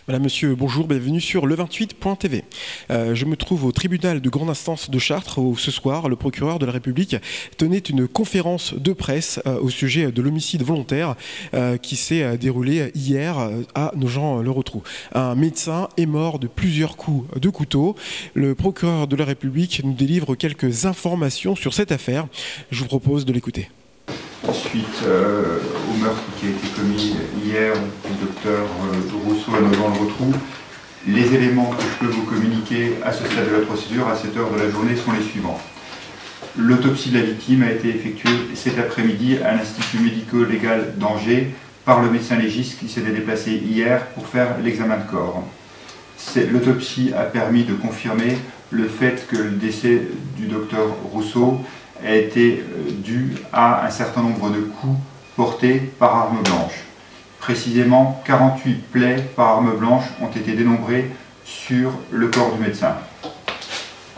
Madame, Monsieur, bonjour, bienvenue sur le28.tv. Je me trouve au tribunal de grande instance de Chartres où ce soir, le procureur de la République tenait une conférence de presse au sujet de l'homicide volontaire qui s'est déroulé hier à Nogent-le-Rotrou. Un médecin est mort de plusieurs coups de couteau. Le procureur de la République nous délivre quelques informations sur cette affaire. Je vous propose de l'écouter. Suite au meurtre qui a été commis hier du docteur Rousseau à Nogent-le-Rotrou, les éléments que je peux vous communiquer à ce stade de la procédure, à cette heure de la journée, sont les suivants. L'autopsie de la victime a été effectuée cet après-midi à l'Institut médico-légal d'Angers par le médecin légiste qui s'était déplacé hier pour faire l'examen de corps. L'autopsie a permis de confirmer le fait que le décès du docteur Rousseau a été dû à un certain nombre de coups portés par arme blanche. Précisément, 48 plaies par arme blanche ont été dénombrées sur le corps du médecin.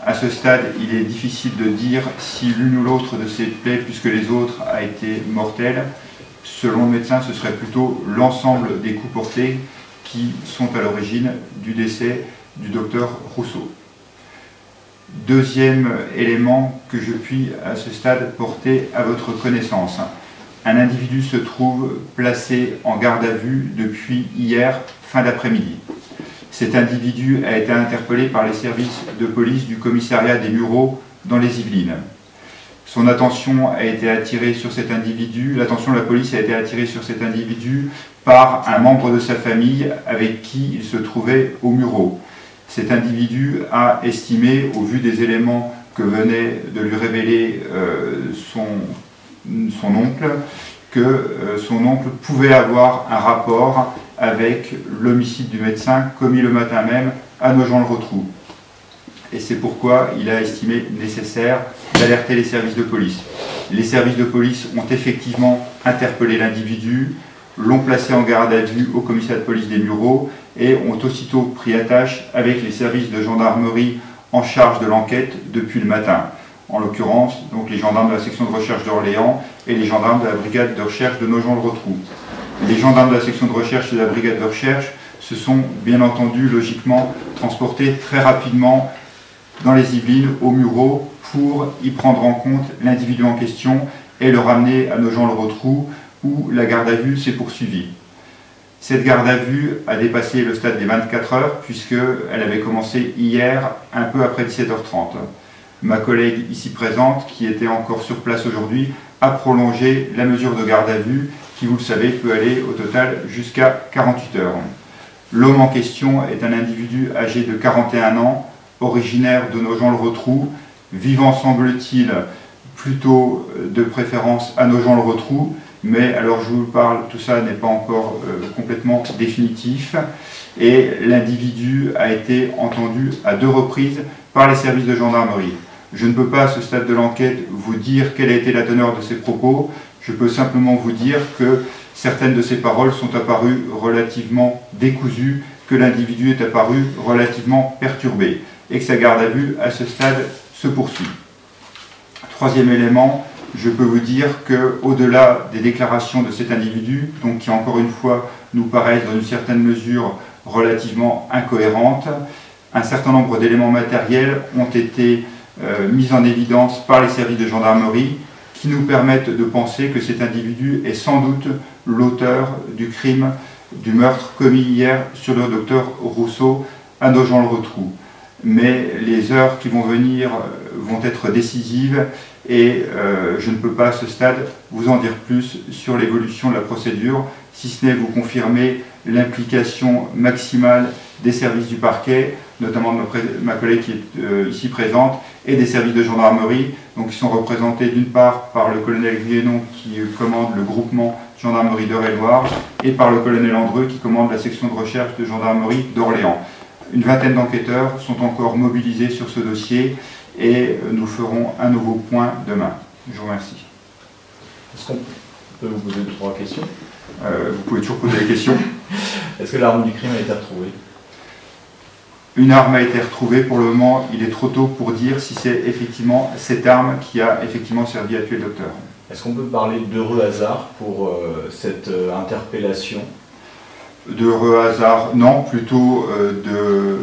À ce stade, il est difficile de dire si l'une ou l'autre de ces plaies, puisque les autres, a été mortelle. Selon le médecin, ce serait plutôt l'ensemble des coups portés qui sont à l'origine du décès du docteur Rousseau. Deuxième élément que je puis à ce stade porter à votre connaissance. Un individu se trouve placé en garde à vue depuis hier fin d'après-midi. Cet individu a été interpellé par les services de police du commissariat des Mureaux dans les Yvelines. Son attention a été attirée sur cet individu, l'attention de la police a été attirée sur cet individu par un membre de sa famille avec qui il se trouvait aux Mureaux. Cet individu a estimé, au vu des éléments que venait de lui révéler son oncle, que son oncle pouvait avoir un rapport avec l'homicide du médecin commis le matin même à Nogent-le-Rotrou. Et c'est pourquoi il a estimé nécessaire d'alerter les services de police. Les services de police ont effectivement interpellé l'individu, l'ont placé en garde à vue au commissariat de police des Mureaux et ont aussitôt pris attache avec les services de gendarmerie en charge de l'enquête depuis le matin. En l'occurrence, donc les gendarmes de la section de recherche d'Orléans et les gendarmes de la brigade de recherche de Nogent-le-Rotrou. Les gendarmes de la section de recherche et de la brigade de recherche se sont bien entendu logiquement transportés très rapidement dans les Yvelines, aux Mureaux, pour y prendre en compte l'individu en question et le ramener à Nogent-le-Rotrou, où la garde à vue s'est poursuivie. Cette garde à vue a dépassé le stade des 24 heures, puisqu'elle avait commencé hier, un peu après 17h30. Ma collègue ici présente, qui était encore sur place aujourd'hui, a prolongé la mesure de garde à vue, qui, vous le savez, peut aller au total jusqu'à 48 heures. L'homme en question est un individu âgé de 41 ans, originaire de Nogent-le-Rotrou, vivant, semble-t-il, plutôt de préférence à Nogent-le-Rotrou, mais alors je vous parle, tout ça n'est pas encore complètement définitif, et l'individu a été entendu à 2 reprises par les services de gendarmerie. Je ne peux pas à ce stade de l'enquête vous dire quelle a été la teneur de ses propos, je peux simplement vous dire que certaines de ses paroles sont apparues relativement décousues, que l'individu est apparu relativement perturbé, et que sa garde à vue à ce stade se poursuit. Troisième élément, je peux vous dire qu'au-delà des déclarations de cet individu, donc qui encore une fois nous paraissent dans une certaine mesure relativement incohérentes, un certain nombre d'éléments matériels ont été mis en évidence par les services de gendarmerie qui nous permettent de penser que cet individu est sans doute l'auteur du crime, du meurtre commis hier sur le docteur Rousseau à Nogent-le-Rotrou. Mais les heures qui vont venir vont être décisives et je ne peux pas à ce stade vous en dire plus sur l'évolution de la procédure, si ce n'est vous confirmer l'implication maximale des services du parquet, notamment de ma collègue qui est ici présente, et des services de gendarmerie, donc qui sont représentés d'une part par le colonel Guénon qui commande le groupement gendarmerie d'Eure-et-Loir et par le colonel Andreu qui commande la section de recherche de gendarmerie d'Orléans. Une vingtaine d'enquêteurs sont encore mobilisés sur ce dossier et nous ferons un nouveau point demain. Je vous remercie. Est-ce qu'on peut vous poser 2-3 questions? Vous pouvez toujours poser des questions. Est-ce que l'arme du crime a été retrouvée? Une arme a été retrouvée. Pour le moment, il est trop tôt pour dire si c'est effectivement cette arme qui a effectivement servi à tuer le docteur. Est-ce qu'on peut parler d'heureux hasard pour cette interpellation? D'heureux hasard, non, plutôt de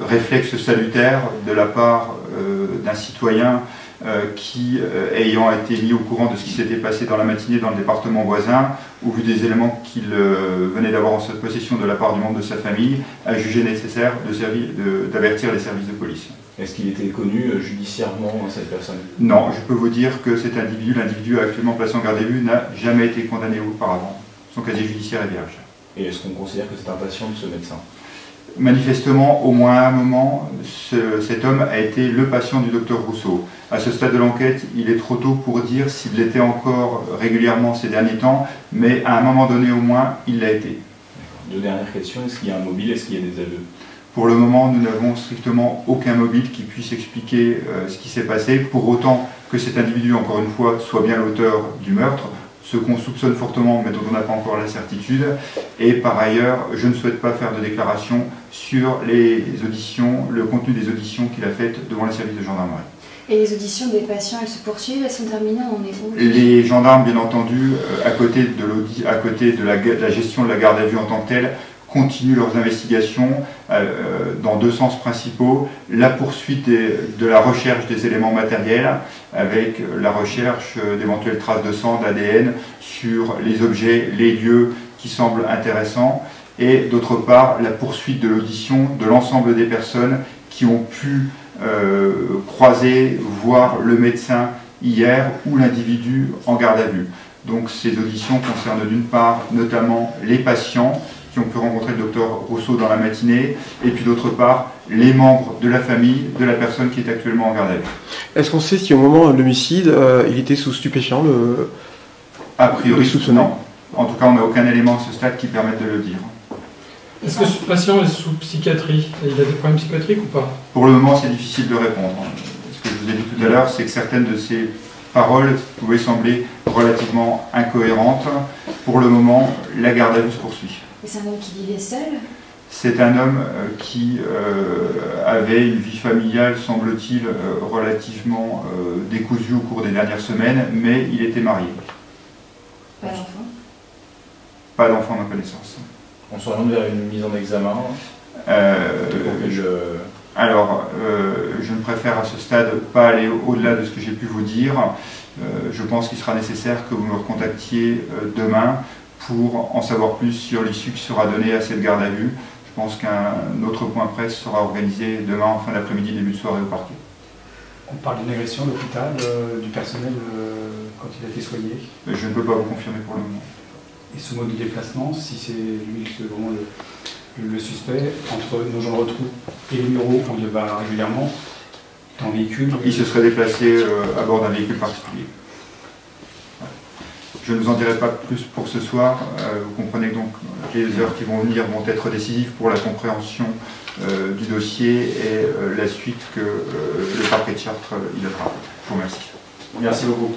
réflexe salutaire de la part d'un citoyen qui, ayant été mis au courant de ce qui s'était passé dans la matinée dans le département voisin, au vu des éléments qu'il venait d'avoir en sa possession de la part du membre de sa famille, a jugé nécessaire d'avertir les services de police. Est-ce qu'il était connu judiciairement, cette personne? Non, je peux vous dire que cet individu, l'individu actuellement placé en garde à vue, n'a jamais été condamné auparavant. Son casier judiciaire est vierge. Et est-ce qu'on considère que c'est un patient de ce médecin? Manifestement, au moins à un moment, cet homme a été le patient du docteur Rousseau. À ce stade de l'enquête, il est trop tôt pour dire s'il l'était encore régulièrement ces derniers temps, mais à un moment donné au moins, il l'a été. Deux dernières questions, est-ce qu'il y a un mobile, est-ce qu'il y a des aveux? Pour le moment, nous n'avons strictement aucun mobile qui puisse expliquer ce qui s'est passé, pour autant que cet individu, encore une fois, soit bien l'auteur du meurtre, ce qu'on soupçonne fortement, mais dont on n'a pas encore la certitude. Et par ailleurs, je ne souhaite pas faire de déclaration sur les auditions, le contenu des auditions qu'il a faites devant les services de gendarmerie. Et les auditions des patients, elles se poursuivent, elles sont terminées, on est où? Les gendarmes, bien entendu, à côté de la gestion de la garde à vue en tant que telle, continuent leurs investigations dans deux sens principaux. La poursuite de la recherche des éléments matériels, avec la recherche d'éventuelles traces de sang, d'ADN sur les objets, les lieux qui semblent intéressants, et d'autre part la poursuite de l'audition de l'ensemble des personnes qui ont pu croiser, voir le médecin hier ou l'individu en garde à vue. Donc ces auditions concernent d'une part notamment les patients qui ont pu rencontrer le docteur Rousseau dans la matinée, et puis d'autre part les membres de la famille de la personne qui est actuellement en garde à vue. Est-ce qu'on sait si au moment de l'homicide, il était sous stupéfiant, A priori, soupçonné? non. En tout cas, on n'a aucun élément à ce stade qui permette de le dire. Est-ce que ce patient est sous psychiatrie? Il a des problèmes psychiatriques ou pas? Pour le moment, c'est difficile de répondre. Ce que je vous ai dit tout à l'heure, c'est que certaines de ces paroles pouvaient sembler relativement incohérentes. Pour le moment, la garde à vue se poursuit. Et c'est un homme qui vivait seul? C'est un homme qui avait une vie familiale, semble-t-il, relativement décousue au cours des dernières semaines, mais il était marié. Pas d'enfant? Pas d'enfant à ma connaissance. On s'oriente vers une mise en examen. Alors, je ne préfère à ce stade pas aller au-delà de ce que j'ai pu vous dire. Je pense qu'il sera nécessaire que vous me recontactiez demain pour en savoir plus sur l'issue qui sera donnée à cette garde à vue. Je pense qu'un autre point presse sera organisé demain en fin d'après-midi, début de soirée au parquet. On parle d'une agression à l'hôpital, du personnel quand il a été soigné. Je ne peux pas vous confirmer pour le moment. Et ce mode de déplacement, si c'est lui vraiment le suspect, entre Nogent-le-Rotrou et les Mureaux, où il va régulièrement, en véhicule. Il se serait déplacé à bord d'un véhicule particulier. Je ne vous en dirai pas plus pour ce soir. Vous comprenez donc que les heures qui vont venir vont être décisives pour la compréhension du dossier et la suite que le parquet de Chartres y donnera. Je vous remercie. Merci beaucoup.